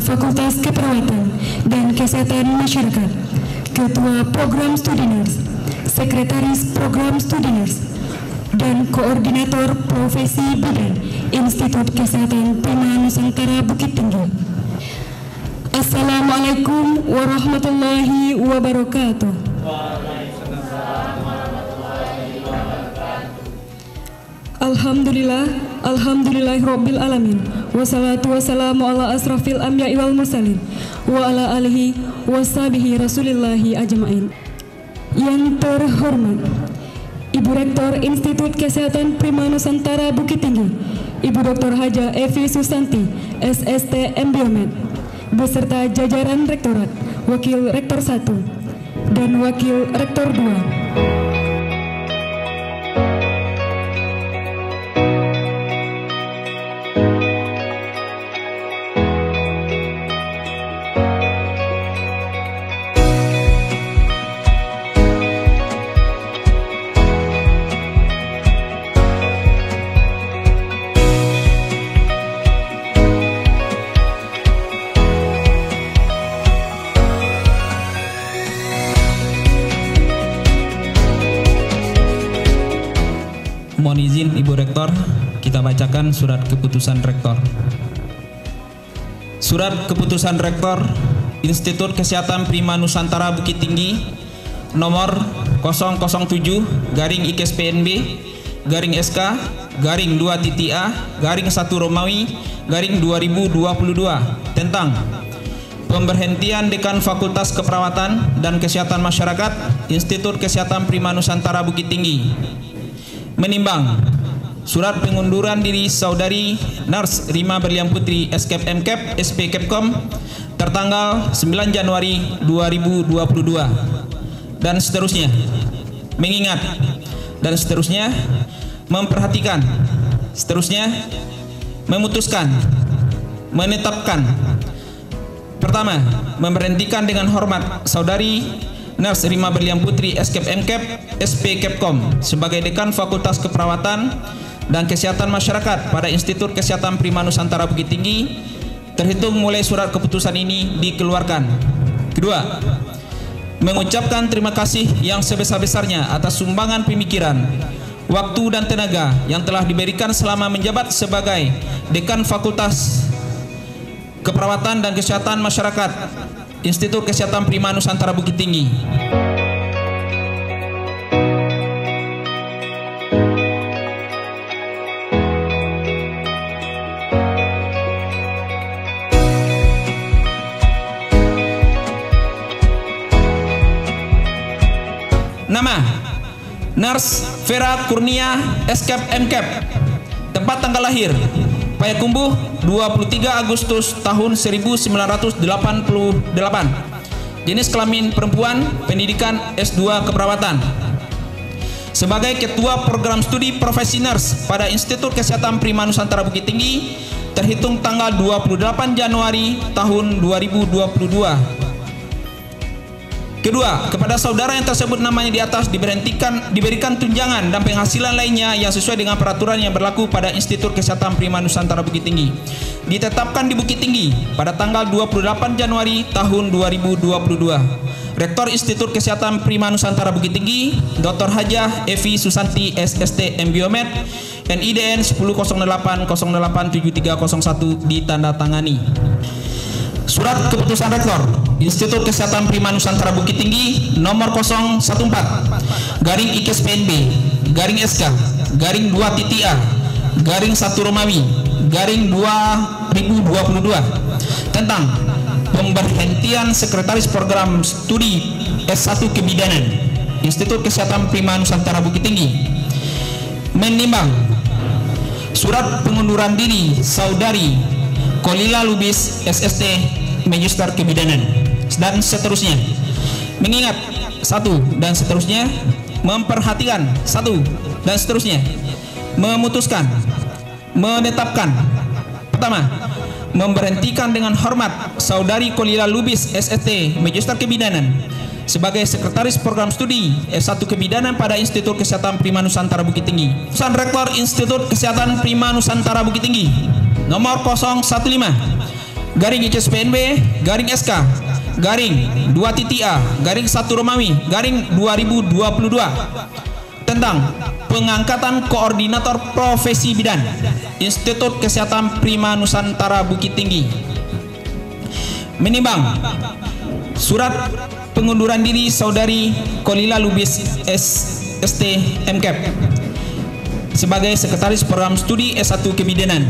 Fakultas Keperawatan dan Kesehatan Masyarakat, Ketua Program Studi Nurse, Sekretaris Program Studi Nurse, dan Koordinator Profesi Bidan Institut Kesehatan Prima Nusantara Bukit Tinggi. Assalamualaikum warahmatullahi wabarakatuh. Alhamdulillahirabbil alamin. Wassalatu wassalamu ala asrafil anbiya'i wal mursalin wa ala alihi washabihi rasulillahi ajmain. Yang terhormat Ibu Rektor Institut Kesehatan Prima Nusantara Bukit Tinggi, Ibu Dr. Haja Evi Susanti, SST Embiomed, beserta jajaran Rektorat, Wakil Rektor 1 dan Wakil Rektor 2. Mohon izin Ibu Rektor, kita bacakan surat keputusan Rektor. Surat keputusan Rektor Institut Kesehatan Prima Nusantara Bukit Tinggi nomor 007-IKSPNB-2-A-1 tentang pemberhentian Dekan Fakultas Keperawatan dan Kesehatan Masyarakat Institut Kesehatan Prima Nusantara Bukit Tinggi. Menimbang surat pengunduran diri Saudari Nurse Rima Berlian Putri SKEP MKEP SP Kepkom tertanggal 9 Januari 2022 dan seterusnya, mengingat dan seterusnya, memperhatikan, seterusnya, memutuskan, menetapkan. Pertama, memberhentikan dengan hormat Saudari Nurse Rima Berlian Putri SKEP MKEP SP Kepkom sebagai Dekan Fakultas Keperawatan dan Kesehatan Masyarakat pada Institut Kesehatan Prima Nusantara Bukit Tinggi terhitung mulai surat keputusan ini dikeluarkan. Kedua, mengucapkan terima kasih yang sebesar-besarnya atas sumbangan pemikiran, waktu dan tenaga yang telah diberikan selama menjabat sebagai Dekan Fakultas Keperawatan dan Kesehatan Masyarakat Institut Kesehatan Prima Nusantara Bukit Tinggi. Nama Nurse Vera Kurnia SKEP MKEP. Tempat tanggal lahir Payakumbuh 23 Agustus tahun 1988. Jenis kelamin perempuan, pendidikan S2 keperawatan. Sebagai Ketua Program Studi Profesi Nurse pada Institut Kesehatan Prima Nusantara Bukit Tinggi terhitung tanggal 28 Januari tahun 2022. Kedua, kepada saudara yang tersebut namanya di atas diberikan tunjangan dan penghasilan lainnya yang sesuai dengan peraturan yang berlaku pada Institut Kesehatan Prima Nusantara Bukit Tinggi. Ditetapkan di Bukit Tinggi pada tanggal 28 Januari tahun 2022. Rektor Institut Kesehatan Prima Nusantara Bukit Tinggi, Dr. Haja Evi Susanti SST Embiomed, NIDN 1008087301 ditandatangani. Surat keputusan Rektor Institut Kesehatan Prima Nusantara Bukit Tinggi nomor 014-SK-2-A-1 tentang pemberhentian Sekretaris Program Studi S1 Kebidanan Institut Kesehatan Prima Nusantara Bukit Tinggi. Menimbang surat pengunduran diri Saudari Kolila Lubis SST Magister Kebidanan dan seterusnya, mengingat satu dan seterusnya, memperhatikan satu dan seterusnya, memutuskan, menetapkan. Pertama, memberhentikan dengan hormat Saudari Kolila Lubis SST Magister Kebidanan sebagai Sekretaris Program Studi S1 Kebidanan pada Institut Kesehatan Prima Nusantara Bukit Tinggi. Keputusan Rektor Institut Kesehatan Prima Nusantara Bukit Tinggi nomor 015 garing ICSPNB garing SK garing 2.A garing 1 Romawi garing 2022 tentang pengangkatan koordinator profesi bidan Institut Kesehatan Prima Nusantara Bukit Tinggi. Menimbang surat pengunduran diri Saudari Kolila Lubis ST MKep sebagai Sekretaris Program Studi S1 Kebidanan.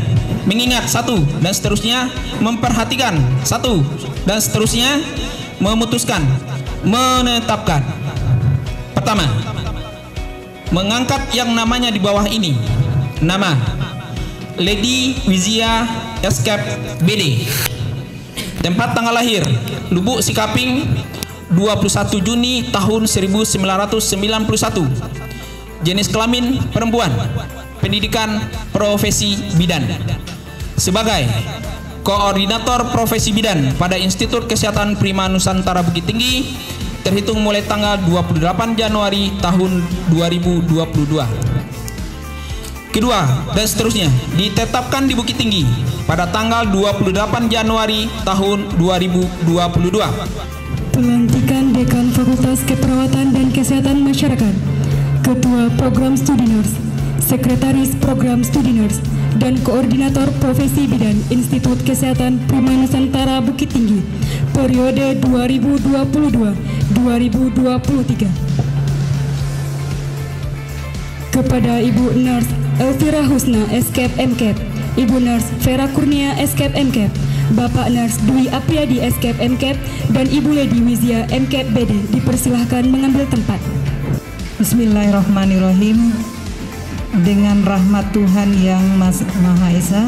Mengingat satu dan seterusnya, memperhatikan satu dan seterusnya, memutuskan, menetapkan. Pertama, mengangkat yang namanya di bawah ini. Nama Lady Wizia Eskep BD. Tempat tanggal lahir Lubuk Sikaping 21 Juni tahun 1991. Jenis kelamin perempuan. Pendidikan profesi bidan. Sebagai koordinator profesi bidan pada Institut Kesehatan Prima Nusantara Bukit Tinggi terhitung mulai tanggal 28 Januari tahun 2022. Kedua dan seterusnya ditetapkan di Bukit Tinggi pada tanggal 28 Januari tahun 2022. Pelantikan Dekan Fakultas Keperawatan dan Kesehatan Masyarakat, Ketua Program Studi Nurse, Sekretaris Program Studi Nurse, dan Koordinator Profesi Bidan Institut Kesehatan Prima Nusantara Bukit Tinggi periode 2022-2023. Kepada Ibu Nurse Elvira Husna Eskep MKep, Ibu Nurse Vera Kurnia Eskep MKep, Bapak Nurse Dwi Apriyadi Eskep MKep, dan Ibu Lady Wizia MKep BD dipersilahkan mengambil tempat. Bismillahirrahmanirrahim. Dengan rahmat Tuhan yang Maha Esa,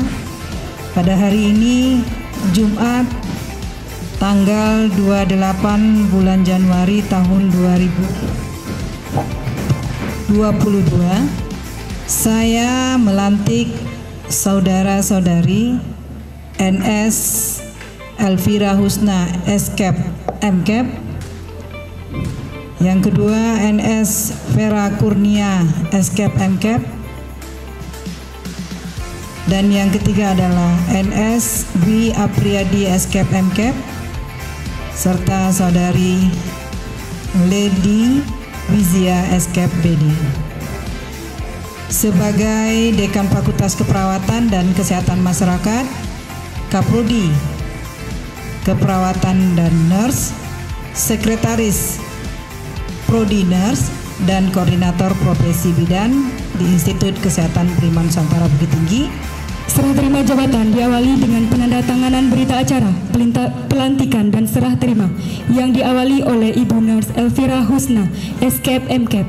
pada hari ini Jumat tanggal 28 bulan Januari tahun 2022, saya melantik saudara-saudari NS Elvira Husna Eskep MKep, yang kedua NS Vera Kurnia Eskep MKep, dan yang ketiga adalah NS Dwi Apriyadi Eskep MKep, serta saudari Lady Wizia Eskep BD. Sebagai Dekan Fakultas Keperawatan dan Kesehatan Masyarakat, Kaprodi Keperawatan dan Nurse, Sekretaris Prodi Nurse, dan Koordinator Profesi Bidan di Institut Kesehatan Prima Nusantara Bukit Tinggi. Serah terima jabatan diawali dengan penandatanganan berita acara pelantikan dan serah terima yang diawali oleh Ibu Nurse Elvira Husna Eskep MKep.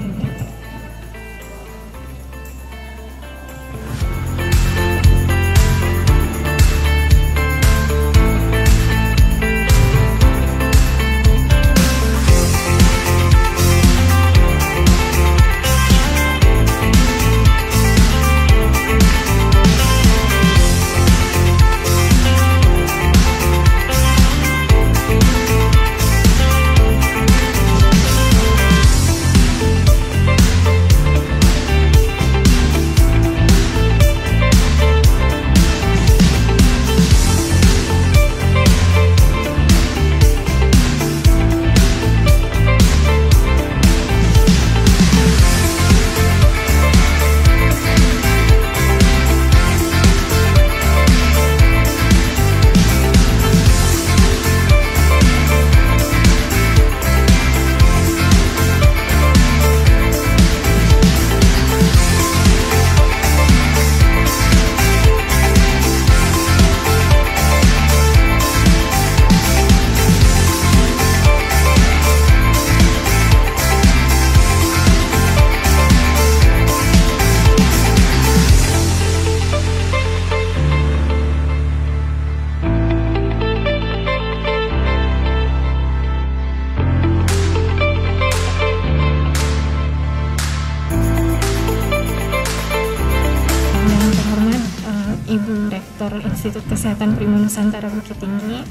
Institut Kesehatan Prima Nusantara Bukit Tinggi,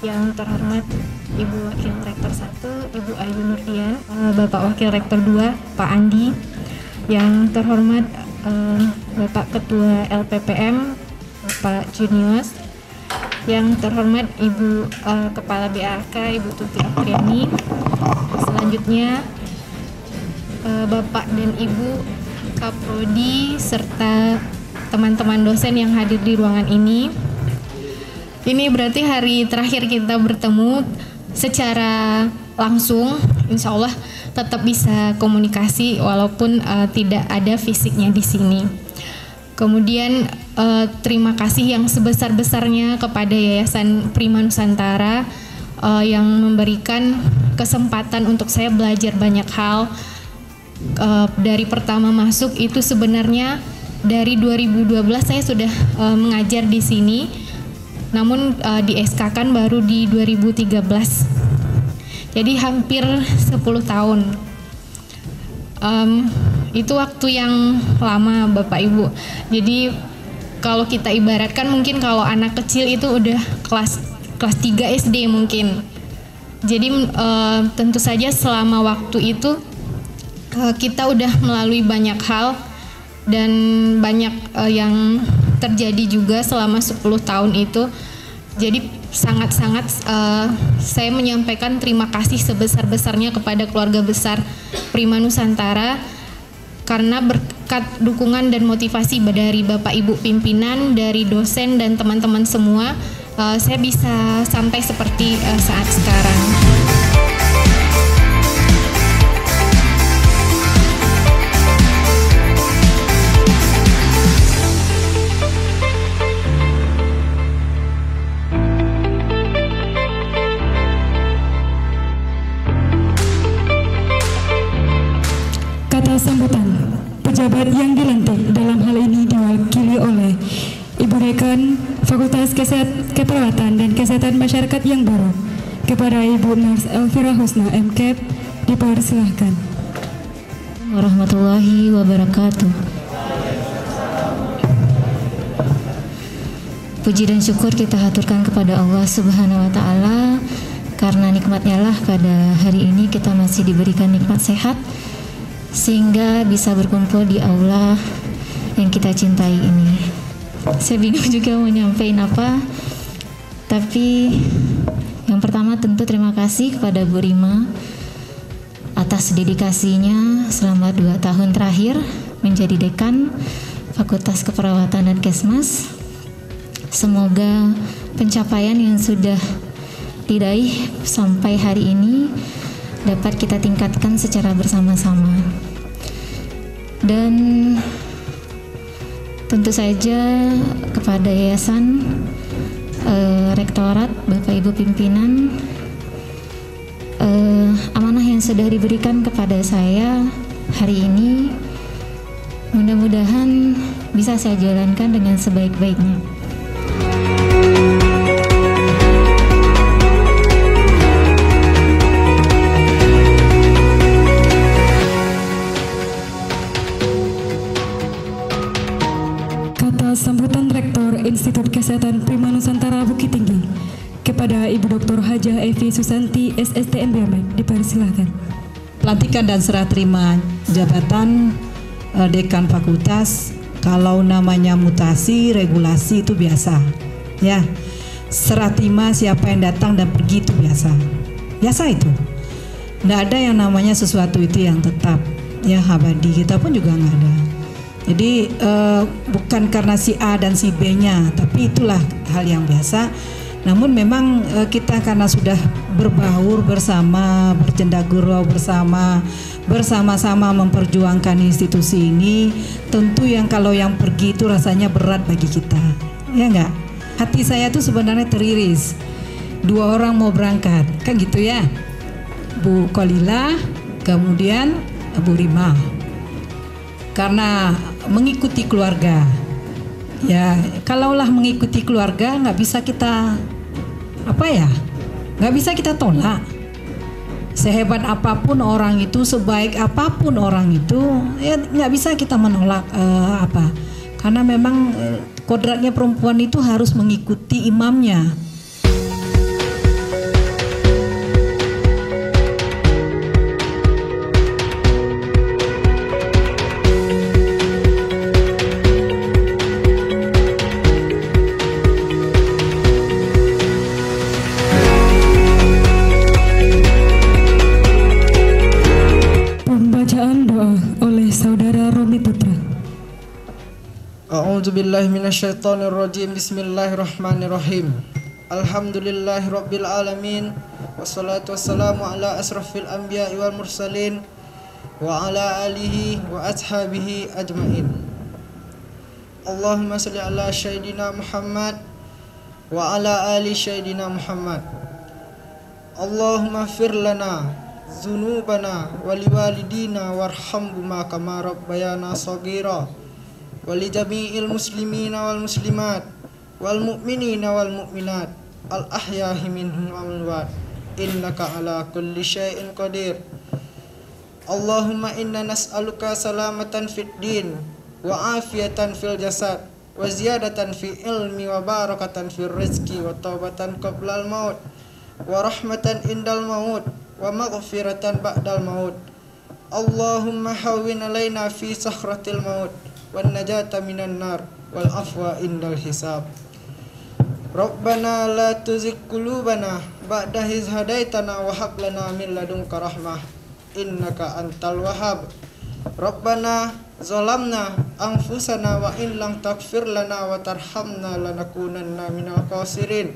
yang terhormat Ibu Wakil Rektor 1, Ibu Ayu Nurdian, Bapak Wakil Rektor 2, Pak Andi, yang terhormat Bapak Ketua LPPM, Bapak Junius, yang terhormat Ibu Kepala BAK Ibu Tuti Apriani, selanjutnya Bapak dan Ibu Kaprodi serta teman-teman dosen yang hadir di ruangan ini. Ini berarti hari terakhir kita bertemu secara langsung. Insya Allah tetap bisa komunikasi walaupun tidak ada fisiknya di sini. Kemudian terima kasih yang sebesar-besarnya kepada Yayasan Prima Nusantara yang memberikan kesempatan untuk saya belajar banyak hal. Dari pertama masuk itu sebenarnya dari 2012 saya sudah mengajar di sini, namun di SK-kan baru di 2013. Jadi hampir 10 tahun. Itu waktu yang lama Bapak Ibu. Jadi kalau kita ibaratkan mungkin kalau anak kecil itu udah kelas 3 SD mungkin. Jadi tentu saja selama waktu itu kita udah melalui banyak hal dan banyak yang terjadi juga selama 10 tahun itu. Jadi sangat-sangat saya menyampaikan terima kasih sebesar-besarnya kepada keluarga besar Prima Nusantara karena berkat dukungan dan motivasi dari Bapak Ibu pimpinan, dari dosen dan teman-teman semua, saya bisa sampai seperti saat sekarang. Kata sambutan, pejabat yang dilantik dalam hal ini diwakili oleh Ibu Dekan Fakultas Keperawatan dan Kesehatan Masyarakat yang baru. Kepada Ibu Nurs Elvira Husna MKEP, dipersilahkan. Warahmatullahi wabarakatuh. Puji dan syukur kita haturkan kepada Allah Subhanahu wa Ta'ala, karena nikmatnya lah pada hari ini kita masih diberikan nikmat sehat sehingga bisa berkumpul di aula yang kita cintai ini. Saya bingung juga mau nyampein apa, tapi yang pertama tentu terima kasih kepada Bu Rima atas dedikasinya selama 2 tahun terakhir menjadi dekan Fakultas Keperawatan dan Kesmas. Semoga pencapaian yang sudah diraih sampai hari ini dapat kita tingkatkan secara bersama-sama. Dan tentu saja kepada yayasan, rektorat, Bapak Ibu pimpinan, amanah yang sudah diberikan kepada saya hari ini mudah-mudahan bisa saya jalankan dengan sebaik-baiknya. Sambutan Rektor Institut Kesehatan Prima Nusantara Bukit Tinggi kepada Ibu Dr. Hajah Evi Susanti SSTM BMED, dipersilahkan. Pelantikan dan serah terima jabatan dekan fakultas, kalau namanya mutasi regulasi itu biasa, ya. Serah terima siapa yang datang dan pergi itu biasa itu. Nggak ada yang namanya sesuatu itu yang tetap, ya abadi. Kita pun juga nggak ada. Jadi bukan karena si A dan si B-nya, tapi itulah hal yang biasa. Namun memang kita karena sudah berbaur bersama, bercendagurau bersama-sama memperjuangkan institusi ini, tentu yang kalau yang pergi itu rasanya berat bagi kita, ya enggak? Hati saya tuh sebenarnya teriris. 2 orang mau berangkat, kan gitu ya? Bu Kolila, kemudian Bu Rima. Karena mengikuti keluarga, ya kalaulah mengikuti keluarga nggak bisa kita nggak bisa kita tolak. Sehebat apapun orang itu, sebaik apapun orang itu, ya nggak bisa kita menolak karena memang kodratnya perempuan itu harus mengikuti imamnya. A'udzubillahi minasyaitonirrajim. Bismillahirrahmanirrahim. Alhamdulillahi rabbil alamin. Wassalatu wassalamu ala asrafil anbiya'i wal mursalin wa ala alihi wa ashabihi ajmain. Allahumma salli ala sayyidina Muhammad wa ala ali sayyidina Muhammad. Allahumma fir lana dzunubana wa liwalidina warhamhuma kama rabbayana shaghira wa li jami'il muslimina wal muslimat wal mu'minina wal mu'minat al ahyahi minhum wal amwat innaka ala kulli syai'in qadir. Allahumma inna nas'aluka salamatan fid din wa afiyatan fil jasad wa ziyadatan fi ilmi wa barakatan fil rizqi wa taubatan qablal maut wa rahmatan indal maut wa maghfiratan ba'dal maut. Allahumma hawwin alaina fi sakhratil maut wan najata minan nar wal afwa indal hisab. Rabbana la tuzigh qulubana ba'da idh hadaitana wa hab lana min ladunka rahmah innaka antal wahhab. Rabbana zalamna anfusana wa in lam taghfir lana wa tarhamna lanakunanna minal khasirin.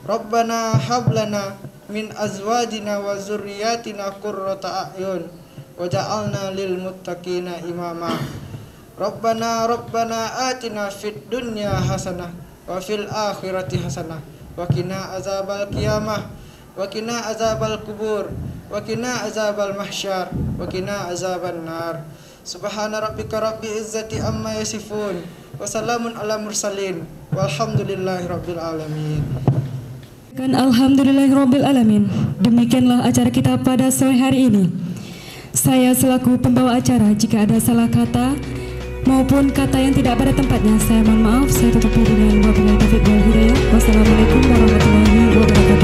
Rabbana hab lana min azwajina wa zurriyyatina qurrata a'yun waj'alna lil muttaqina imama. Rabbana atina fid dunya hasanah wa fil akhirati hasanah wa qina azabal qiyamah wa qina azabal kubur wa qina azabal mahsyar wa qina azaban nar. Subhana rabbika rabbil izzati amma yasifun wa salamun ala mursalin walhamdulillahi rabbil alamin. Alhamdulillahirabbil alamin. Demikianlah acara kita pada sore hari ini. Saya selaku pembawa acara, jika ada salah kata maupun kata yang tidak pada tempatnya, saya mohon maaf. Saya tutupi dengan wabillahi taufiq wal hidayah. Wassalamualaikum warahmatullahi wabarakatuh.